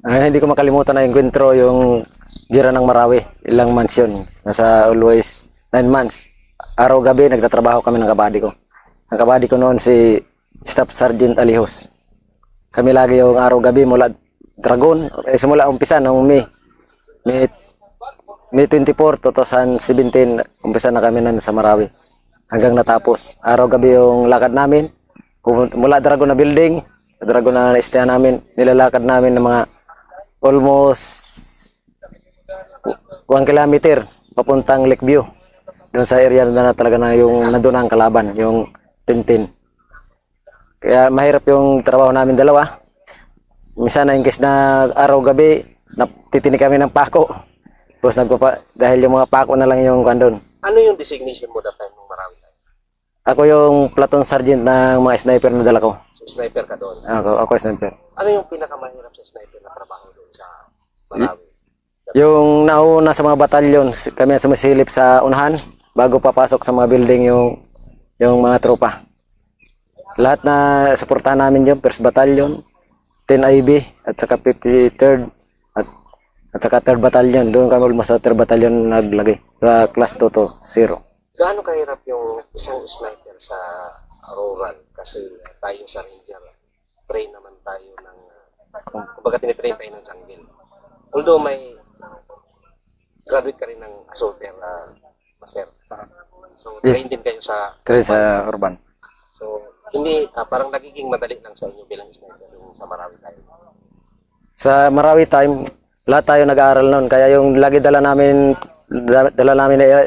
Hindi ko makalimutan na enkwentro yung gira ng Marawi, ilang months yun. Nasa always 9 months. Araw-gabi nagtatrabaho kami ng kabady ko. Ang kabady ko noon si Staff Sergeant Alihos. Kami lagi yung araw-gabi mula Dragon, simula umpisa noong May 24, 2017, umpisa na kami nun sa Marawi. Hanggang natapos. Araw-gabi yung lakad namin. Mula Dragon na building, Dragon na istayan namin, nilalakad namin ng mga almost 1 kilometer papuntang Lakeview. Doon sa area na talaga na yung nandun ang kalaban, yung Tintin. Kaya mahirap yung trabaho namin dalawa. Minsan na in case na araw-gabi, titinik kami ng pako. Tapos dahil yung mga pako na lang yung kandun. Ano yung designation mo that time ng Marawi? Ako yung platoon sergeant ng mga sniper na dala ko. So, sniper ka doon? Ako sniper. Ano yung pinakamahirap sa sniper na trabaho doon sa Marawi? Yung nauna sa mga batalyon, kami ang sumisilip sa unahan bago papasok sa mga building yung mga tropa. Lahat na suportahan namin yung 1st Battalion, 10 IB at saka 53rd at saka 3rd Battalion. Doon kami almost sa 3rd Battalion naglagay sa class 2 to 0. Gaano kahirap yung isang sniper sa rural? Kasi tayo sa ranger, train naman tayo ng, kumbaga tinitrain tayo ng jungle. Although may graduate ka rin ng assaulter, master. So, train din kayo sa urban. So, hindi, parang nagiging madali lang sa inyo bilang sniper yung sa Marawi tayo. Sa Marawi time, lahat tayo nag-aaral noon. Kaya yung lagi dala namin na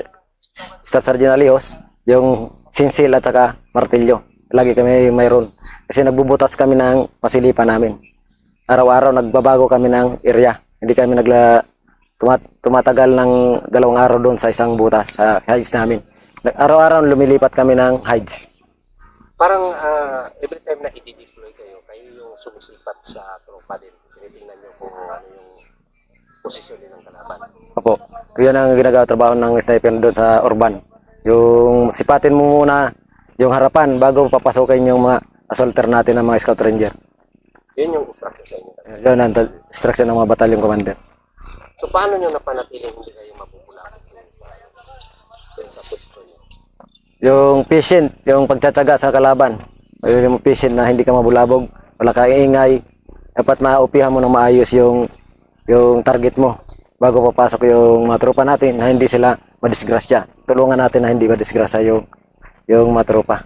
Staff Sergeant Alihos, yung sinsil at saka martilyo. Lagi kami mayroon. Kasi nagbubutas kami ng pasilipan namin. Araw-araw nagbabago kami ng area. Hindi kami tumatagal ng 2 araw doon sa isang butas sa hides namin. Araw-araw lumilipat kami ng hides. Parang every time na i-deploy kayo, kayo yung sumisipat sa tropa din. Tinitingnan nyo kung ano yung posisyon din ng kalaban. Opo. Yun ang ginagawa trabaho ng sniper doon sa urban. Yung sipatin mo muna yung harapan bago papasokin yung mga assaulter natin ng mga scout ranger. Yun yung instruction sa inyo. Yun ang instruction ng mga batalyon commander. So paano nyo napanatiling hindi kayo mabubulakan sa pwesto nyo? Yung patient, yung pagtsatsaga sa kalaban. Yung patient na hindi ka mabulabog, wala kang ingay. Dapat maupihan mo ng maayos yung target mo bago papasok yung mga tropa natin na hindi sila madisgrasya. Tulungan natin na hindi madisgrasya yung mga tropa.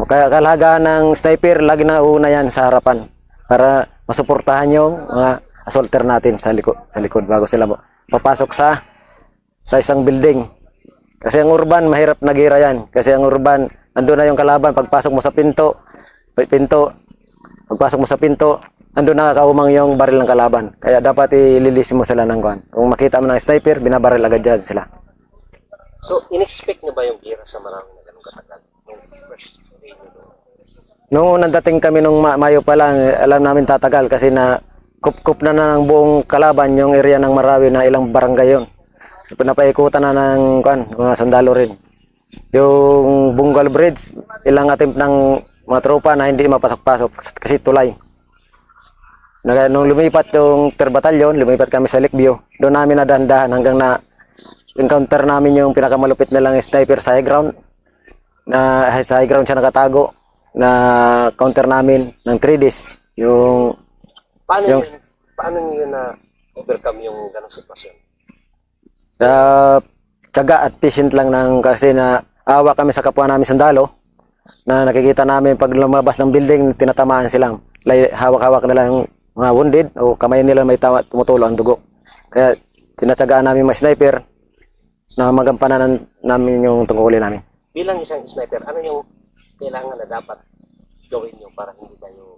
Kaya kalagahan ng sniper, lagi na una yan sa harapan para masuportahan yung mga assaulter natin sa likod bago sila papasok sa isang building. Kasi ang urban, mahirap nagira yan. Kasi ang urban, andun na yung kalaban, pagpasok mo sa pagpasok mo sa pinto, andun nakakaumang yung baril ng kalaban. Kaya dapat ililisin mo sila ng kuhan. Kung makita mo ng sniper, binabaril agad dyan sila. So, in-expect nyo ba yung gira sa Marawi na ganun katagal? Nung first day nyo doon? Noong unang dating kami nung Mayo pa lang, alam namin tatagal kasi na kup na ng buong kalaban yung area ng Marawi na ilang barangay yun. Napaikutan na ng mga sundalo rin. Yung Bungal Bridge, ilang attempt ng mga tropa na hindi mapasok-pasok kasi tulay. Nung lumipat yung 3rd Battalion, lumipat kami sa Lakeview. Doon namin nadandahan hanggang na encounter namin yung pinakamalupit na lang sniper sa high ground. Na sa high ground siya nakatago. Na counter namin ng 3 days. Paano nyo yun na overcome yung ganong sitwasyon? Sa tiyaga at patient lang kasi na awa kami sa kapwa namin sundalo na nakikita namin pag lumabas ng building, tinatamaan silang. Hawak-hawak nila yung mga wounded o kamay nila may tumutulo ang dugo. Kaya tinatyagaan namin mga sniper na magampanan namin yung tungkulin namin. Bilang isang sniper, ano yung kailangan na dapat gawin nyo para hindi kayo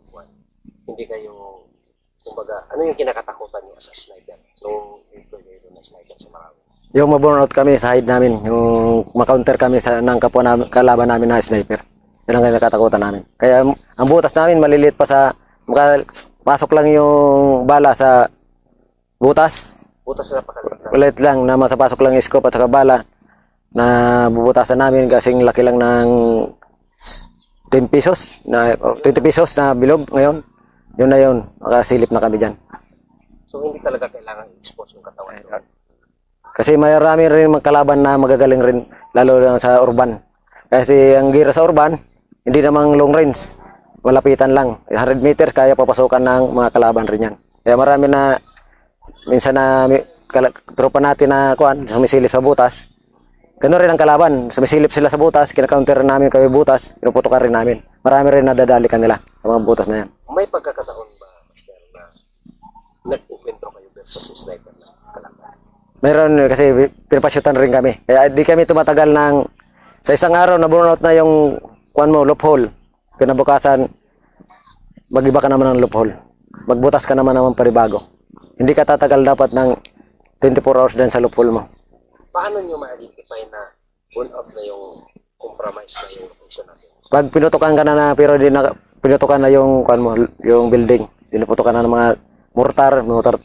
kumbaga, ano yung kinakatakutan nyo as a sniper nung deploy kayo na sniper sa Marawi? Yung ma-burnout kami sa hide namin, yung ma-counter kami ng kalaban namin na sniper. Yun ang kinakatakutan namin. Kaya ang butas namin maliliit pa sa pasok lang yung bala sa butas. Butas na pakaliit na. Ulit lang na matapasok lang yung scope at saka bala na bubutasan namin kasing laki lang ng 10 pesos na 20 pesos na bilog ngayon. Yun na yun, makasilip na kami dyan. So hindi talaga kailangan i-expose yung katawan doon. Kasi marami rin magkalaban na magagaling rin, lalo na sa urban. Kasi ang gira sa urban, hindi namang long range. Malapitan lang. 100 meters, kaya papasukan ng mga kalaban rin yan. Kaya marami na, minsan na tropa natin na sumisilip sa butas. Ganoon rin ang kalaban. Sumisilip sila sa butas, kinakounter namin kayo butas, pinuputukan rin namin. Marami rin nadadali kanila sa mga butas na yan. May pagkakataon ba, Master, na nag-enkwentro kayo versus sniper na kalaban? Meron kasi pinapasyutan rin kami. Kaya di kami tumatagal ng sa isang araw na burnout na yung loophole. Kinabukasan, mag-iba ka naman ng loophole. Magbutas ka naman ng paribago. Hindi ka tatagal dapat ng 24 hours din sa loophole mo. Paano nyo ma-identify na on-off na yung compromise na yung location natin? Pag pinutukan ka na pero di na pinutukan na yung yung building, pinutukan na ng mga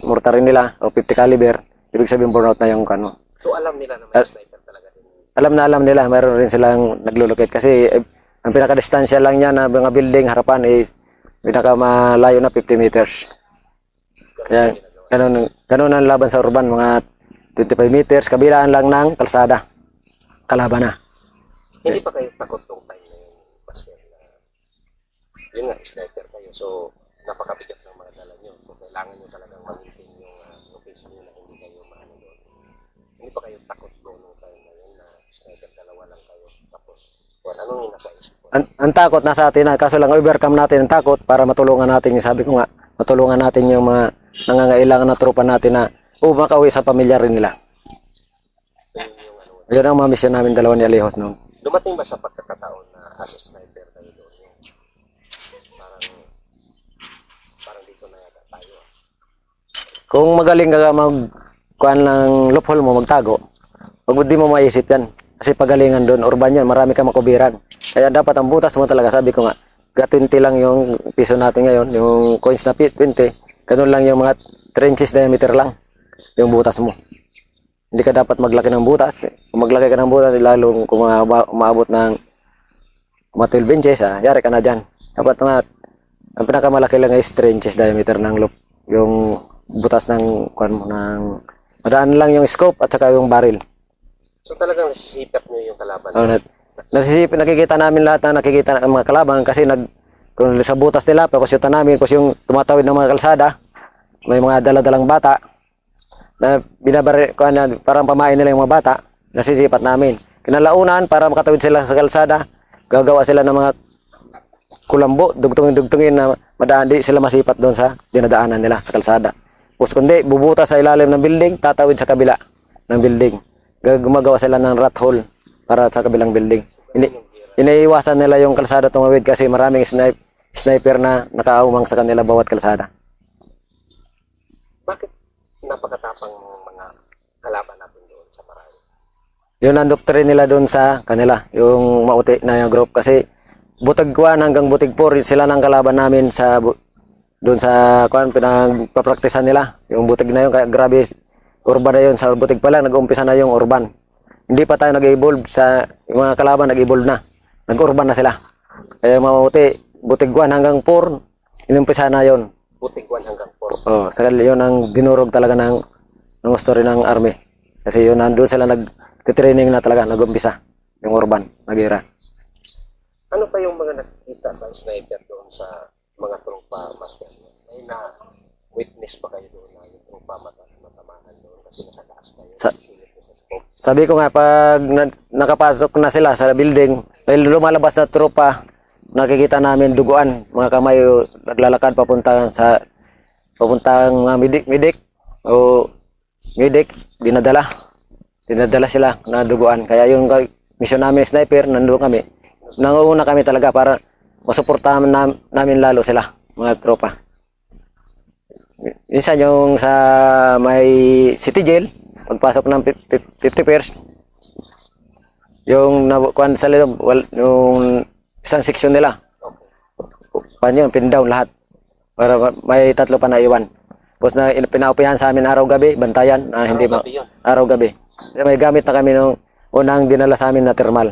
mortarin nila o 50 caliber, ibig sabihin burnout na yung So alam nila na may sniper talaga din. Alam nila, mayroon rin silang naglulukit kasi ang pinakadistansya lang niya na mga building harapan is pinakamalayo na 50 meters. Kaya ganun ang laban sa urban, mga 25 meters, kabilaan lang ng kalsada. Kalaban na. Hindi pa kayo takot tong time na yun, Master, na yun nga, sniper kayo. So, napakabigat ng mga dala nyo. Kung kailangan nyo talagang mag-maintain yung location nyo na hindi kayo maano doon. Hindi pa kayo takot doon nung time na yun na sniper, dalawa lang kayo. Tapos, anong yung nasa isip ko? Ang takot nasa atin na, kaso lang overcome natin ang takot para matulungan natin, yung sabi ko nga, matulungan natin yung mga nangangailangan na tropa natin na makauwi sa pamilya rin nila. So, yung ano, Yun ang mga misyon namin dalawa ni Alejos noon. dumating ba sa pagkakataon na as a sniper kayo doon? Yung parang dito na yata tayo. Kung magaling ka kuan ng loophole mo, magtago, wag di mo maisip yan. Kasi pagalingan doon, urban yan, marami ka makubiran. Kaya dapat ang butas mo talaga, sabi ko nga, 20 lang yung piso natin ngayon, yung coins na 20, ganun lang yung mga 3 inches diameter lang, yung butas mo. Hindi ka dapat maglaki ng butas. Kung maglaki ka ng butas, lalo kung maabot ng mga 12 inches, yari ka na dyan. Dapat nga, ang pinakamalaki lang is 3 inches diameter ng loop, yung butas ng kuan mo, ng madaan lang yung scope at saka yung barrel. So talagang nasisipap nyo yung kalaban. Nakikita namin lahat na nakikita ng mga kalaban kasi kung sa butas nila, pakusyutan namin, kasi yung tumatawid ng mga kalsada, may mga daladalang bata, na parang pamain nila yung mga bata, nasisipat namin. Kinalaunan, para makatawid sila sa kalsada, gagawa sila ng mga kulambo, dugtungin na madaan, di sila masipat doon sa dinadaanan nila sa kalsada. Tapos kundi, bubutas sa ilalim ng building, tatawid sa kabila ng building. Gumagawa sila ng rat hole para sa kabilang building. Iniiwasan nila yung kalsada tumawid kasi maraming sniper na nakaumang sa kanila bawat kalsada. Bakit napakatapang mga kalaban natin doon sa Marami? Yun ang doctrine nila doon sa kanila, yung mauti na yung group. Kasi butag 1 hanggang butag 4, sila ng kalaban namin doon sa pinagpapraktisan nila. Yung butag na yun, kaya grabe, urban na yun. Sa butag pa lang, nag-umpisa na yung urban. Hindi pa tayo nag-evolve yung mga kalaban nag-evolve na. Nag-urban na sila. Kaya mauti, butag 1 hanggang 4, inumpisa na yun. Butig 1 hanggang 4. Oh, sakali yun ang dinurog talaga ng gusto rin ng army. Kasi yun, nandun sila nag-training na talaga, nag-umpisa. Yung urban, nag-era. Ano pa yung mga nakikita sa sniper doon sa mga tropa, Master? May na-witness pa kayo doon na yung tropa matamahan doon kasi nasa taas kayo? Sabi ko nga, pag nakapasok na sila sa building, dahil lumalabas na tropa, nakikita namin duguan, mga kamay naglalakad papuntang medic o medic, dinadala sila na duguan. Kaya yung mission namin sniper, nandoon kami, nangunguna kami talaga para masuportahan namin lalo sila, mga tropa. Minsan yung sa may city jail, pagpasok ng 51st, yung nakuhan sa loob, yung isang section nila, yun, pin down lahat para may 3 pa na iwan. Tapos na pinaupihan sa amin araw-gabi, bantayan na hindi araw-gabi. May gamit na kami nung unang dinala sa amin na thermal.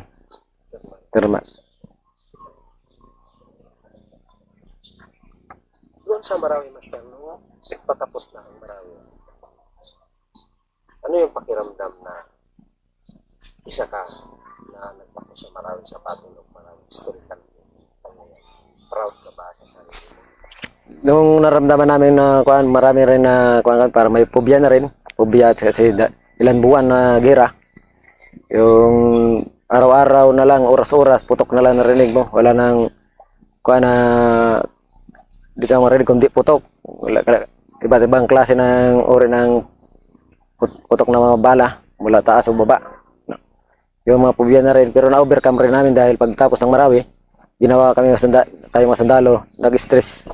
Doon sa Marawi, Master, no? nagpatapos na ang Marawi, ano yung pakiramdam na isa ka na nagtapos sa Marawi, sa Patulog Marawi, historical pangyayari? Proud ka ba sa sarili mo? Nung naramdaman namin na kuan, marami rin na kuan, para may phobia na rin. Phobia kasi ilan buwan na gera. Yung araw-araw na lang, oras-oras, putok na lang narinig mo. Wala nang kuan na di ka marinig kundi putok. Iba't ibang klase ng uri ng putok na mga bala mula taas o baba. Yung mga phobia na rin, pero na-overcome rin namin dahil pagtapos ng Marawi, ginawa kami tayong mga sundalo, nag-stress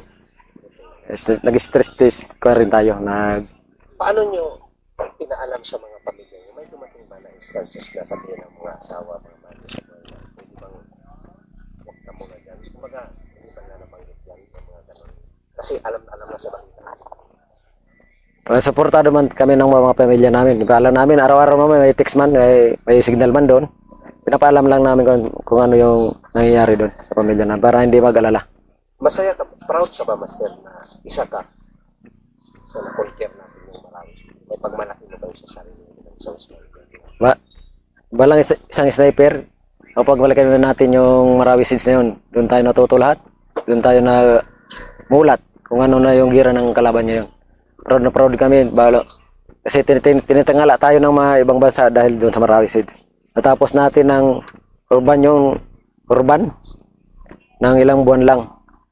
test ko rin tayo. Paano nyo pinaalam sa mga pamilya nyo? May dumating ba na instances na sabihin ng mga asawa, mga mali sa buhay na pwede bang huwag ka muna dyan? Kumbaga, hindi ba nga nabanggit yan? Yung mga ganun. Kasi alam na sa balita. Suportado man kami ng mga pamilya namin. Paalam namin, araw-araw naman may text man, may signal man doon. Pinapaalam lang namin kung ano yung nangyayari doon sa pamilya namin para hindi mag-alala. Masaya ka, proud ka ba, Master, na isa ka sa na-conquer natin yung Marawi? May pagmalaki mo ba yung sa sarili mo ng isang sniper? Balang isang sniper, kapag balikan natin yung Marawi Siege na yun, doon tayo natuto lahat. Doon tayo na mulat kung ano na yung gira ng kalaban niya yun. Proud na proud kami, kasi tinitangala tayo ng mga ibang bansa dahil doon sa Marawi Siege. Natapos natin ng urban ng ilang buwan lang.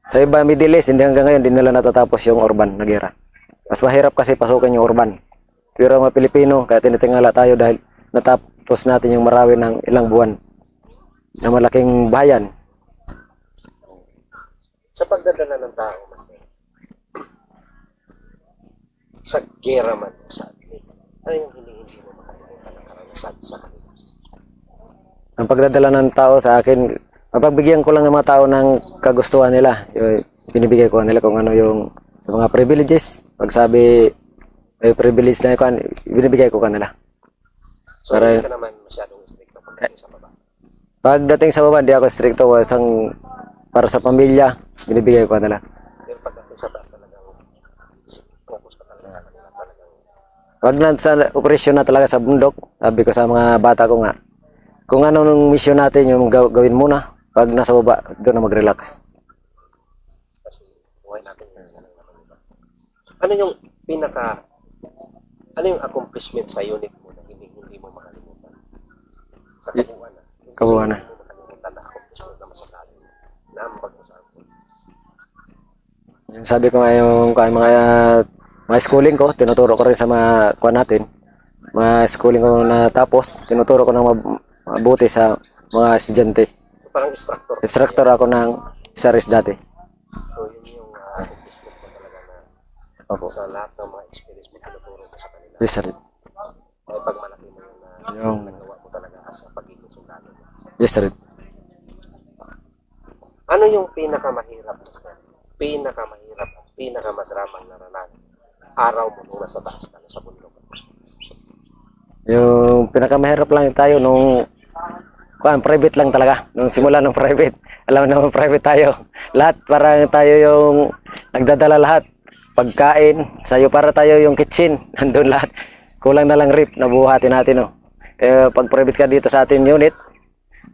Sa iba Middle East, hindi hanggang ngayon, hindi nila natatapos yung urban na gera. Mas mahirap kasi pasukin yung urban. Pero mga Pilipino, kaya tinitingala tayo dahil natapos natin yung Marawi ng ilang buwan na malaking bayan. Sa pagdadala ng tao, Master, sa gera man o sa atin, ano yung hindi mo makalimutan ng karanasan sa kanila? Ang pagdadala ng tao sa akin, mapagbigyan ko lang ng mga tao ng kagustuhan nila. Binibigay ko nila kung ano yung sa mga privileges. Pag sabi may privilege na yun, binibigay ko kanila. So, hindi ka naman masyadong stricto pagdating sa baba? Pagdating sa baba, hindi ako stricto. Para sa pamilya, binibigay ko kanila. Pero pagdating sa taas talagang focus ka talaga sa kanila talagang. Pag sa operasyon na talaga sa bundok, sabi ko sa mga bata ko nga, kung ano nung mission natin yung gawin muna. Pag nasa baba, doon na mag-relax. Kasi buhay natin yun sa naman, diba? Ano yung accomplishment sa unit mo na hindi mo makalimutan? Sa kabuuan na. Kabuuan na. Hindi mo makalimutan na accomplishment na masakali na ambag mo sa akin. Yung sabi ko nga yung mga schooling ko, tinuturo ko rin sa mga kuha natin. Mga schooling ko na tapos, tinuturo ko ng mabuti sa mga estudyante. So, parang instructor. Instructor ako ng SARIS dati. So, yun yung accomplishment mo talaga na Opo. sa lahat ng mga experience mo tinuturo mo sa kanila. Yes, sir. Ay, pag malaki mo yun na Yung- nagawa mo talaga sa pagiging sundalo. Yes, sir. Ano yung pinakamahirap, Master? Pinakamahirap at pinakamadramang naranasan araw mo nung nasa taas ka, nasa bundok? Yung pinakamahirap lang tayo nung private lang talaga. Nung simula ng private. Alam naman private tayo. Lahat parang tayo yung nagdadala lahat. Pagkain, sayo para tayo yung kitchen. Nandun lahat. Kulang na lang rip na buhatin natin. Oh. Kaya pag private ka dito sa atin unit,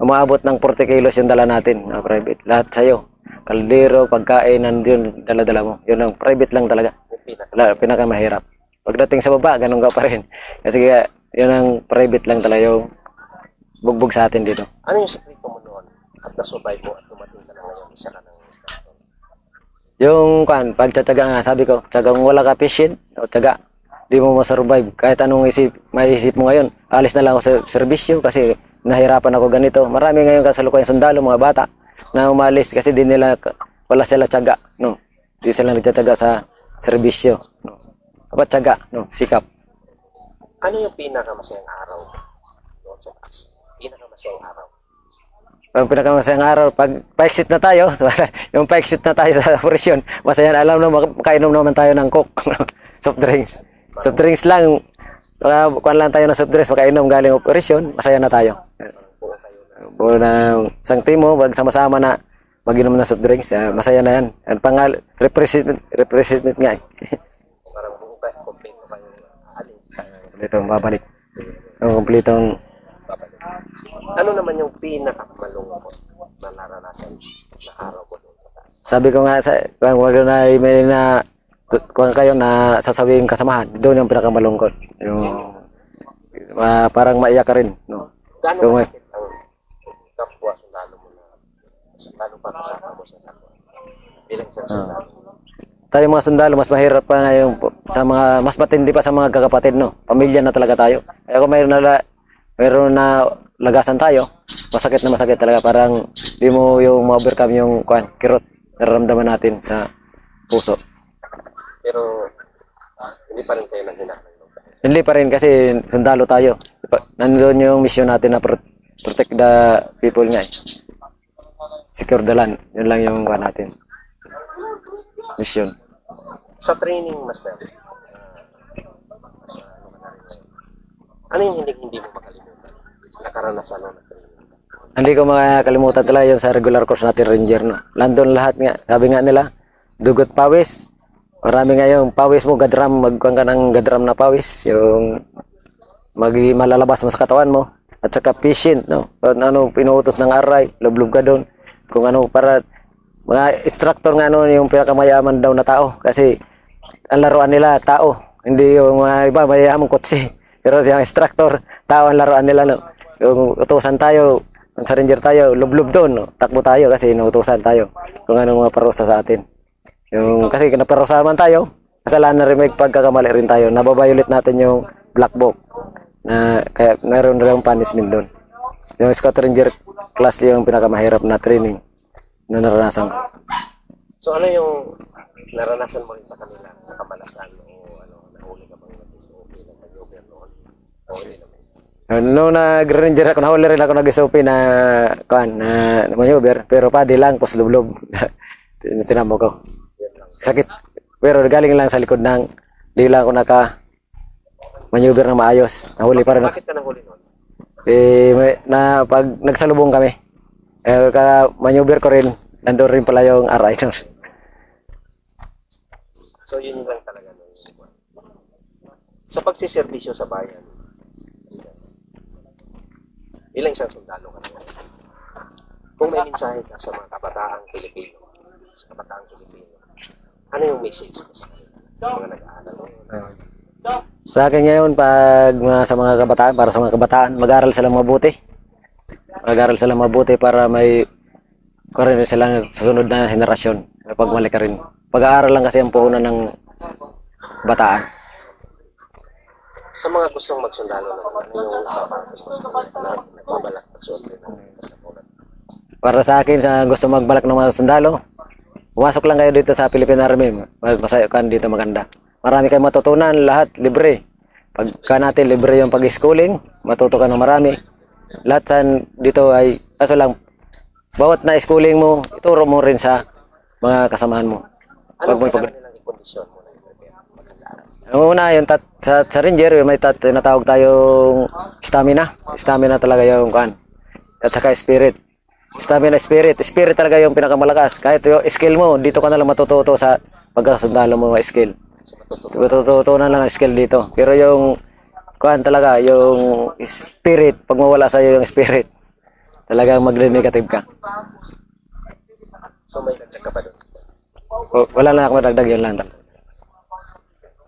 umaabot ng 40 kilos yung dala natin na private. Lahat sayo. Kaldero, pagkain, nandun, dala-dala mo. Yun ang private lang talaga. Pinakamahirap. Pagdating sa baba, ganun ka pa rin. Kasi yun ang private lang talaga yung bugbog sa atin dito. Ano yung sekreto mo noon at na-survive mo at dumating ka na ngayon isa ka ng instructor? Yung pagtsatsaga nga, sabi ko, tsagang wala ka patient o tsaga, di mo masurvive. Kahit anong maisip mo ngayon, alis na lang ako sa serbisyo kasi nahirapan ako ganito. Marami ngayon kasalukuyan sundalo, mga bata, na umalis kasi wala sila tsaga. No? Di sila nagtsatsaga sa serbisyo. No? Dapat tsaga, no? Sikap. Ano yung pinakamasayang araw doon sa taas? Pinakamasayang araw? Ang pinakamasayang araw, pag pa-exit na tayo, yung pa-exit na tayo sa operasyon, masaya na, alam na makainom naman tayo ng coke, soft drinks. Soft drinks lang, kuhan lang tayo ng soft drinks, makainom galing operasyon, masaya na tayo. Buo kayo na. Buo na isang team mo, pag sama-sama na mag-inom ng soft drinks, masaya na yan. Represent nga eh. kumpleto kayo alin sa Kumpletong babalik. Yung kumpletong babalik. Ano naman yung pinakamalungkot na naranasan na araw mo doon sa taas? sabi ko nga sa kung wag na may na kung kayo na sasabihin kasamahan, doon yung pinakamalungkot. Yung parang maiyak ka rin, no? Gaano Kung- masakit ang kapwa sundalo mo na lalo pa kasama mo sa sakwa? Bilang isang sundalo. Tayo mga sundalo, mas mahirap pa ngayon sa mga, mas matindi pa sa mga kakapatid, no? Pamilya na talaga tayo. Kaya kung mayroon na lagasan tayo, masakit na masakit talaga. Parang di mo yung ma-overcome yung kirot, nararamdaman natin sa puso. Pero hindi pa rin kayo naghinak ng loob. Hindi pa rin kasi sundalo tayo. Nandun yung mission natin na protect the people nga. Secure the land. Yun lang yung natin. Mission. Sa training, Master, ano yung hindi mo makalimutan? Nakaranasan mo na training. Hindi ko makakalimutan talaga yun sa regular course natin Ranger, no? Landon lahat nga. Sabi nga nila, dugot pawis. Marami nga yung pawis mo, gadram. Magkuhan ka ng gadram na pawis. Yung malalabas mo sa katawan mo. At saka patient, no? Ano, pinuutos ng aray. Lublob ka doon. Kung ano, para mga instructor nga ano, yung pinakamayaman daw na tao. Kasi ang laruan nila, tao. Hindi yung mga iba, mayamang kotse. Pero yung instructor, tao ang laruan nila, no? Yung utusan tayo, ang sa Ranger tayo, lublob doon, no? Takbo tayo kasi inuutusan tayo kung anong mga parusa sa atin. Yung, kasi naparusaman tayo, kasalanan rin may pagkakamali rin tayo. Nababayulit natin yung black book. Na, kaya mayroon rin yung punishment doon. Yung Scout Ranger class yung pinakamahirap na training na naranasan ko. So ano yung naranasan mo rin sa kanila sa Kamalasan o ano, nahuli ka bang nag-SOP ng maneuver noon? Nahuli naman. Noong nag-ranger ako, nahuli rin ako nag-SOP na maneuver, pero padi lang, poslublob. Tinamo ko. Yan lang. Sakit. Pero galing lang sa likod ng, di lang ako maneuver na maayos. Nahuli pa rin ako. Bakit ka nahuli noon? Pag nagsalubong kami, maneuver ko rin, nandun rin pala yung RI. So yun lang talaga noon. Sa pagsiservisyo sa bayan, ilang isang sundalo ka naman. Kung may mensahe ka sa mga kabataang Pilipino, ano yung message mo sa kanila? Sa mga nag-aaral ngayon? Sa akin ngayon, pag sa mga kabataan, para sa mga kabataan, mag-aral sila mabuti. Mag-aral sila mabuti para may karin silang susunod na henerasyon. Pagmalik ka rin. Pag-aaral lang kasi ang puhunan ng bataan. Sa mga gustong magsundalo naman, ano yung papatos mo sa kanila na nagbabalak magsuot ng kasapunan? Para sa akin, sa gusto magbalak ng mga sundalo, pumasok lang kayo dito sa Philippine Army. Masaya ka dito maganda. Marami kayong matutunan, lahat libre. Pagka natin libre yung pag-schooling, matuto ka ng marami. Lahat sa dito ay, kaso lang, bawat na schooling mo, ituro mo rin sa mga kasamahan mo. Ano kailangan nilang i-kondisyon mo na i-prepare magandaan? Ang una, yung sa Ranger, may tinatawag tayong stamina. Stamina talaga yung kan. At saka spirit. Stamina, spirit. Spirit talaga yung pinakamalakas. Kahit yung skill mo, dito ka na lang matututo sa pagkasundalo mo mga skill. Matututo na lang ang skill dito. Pero yung kan talaga, yung spirit, pag mawala sa'yo yung spirit, talagang mag-negative ka. So may dagdag ka pa doon? Wala na ako madagdag, yun lang.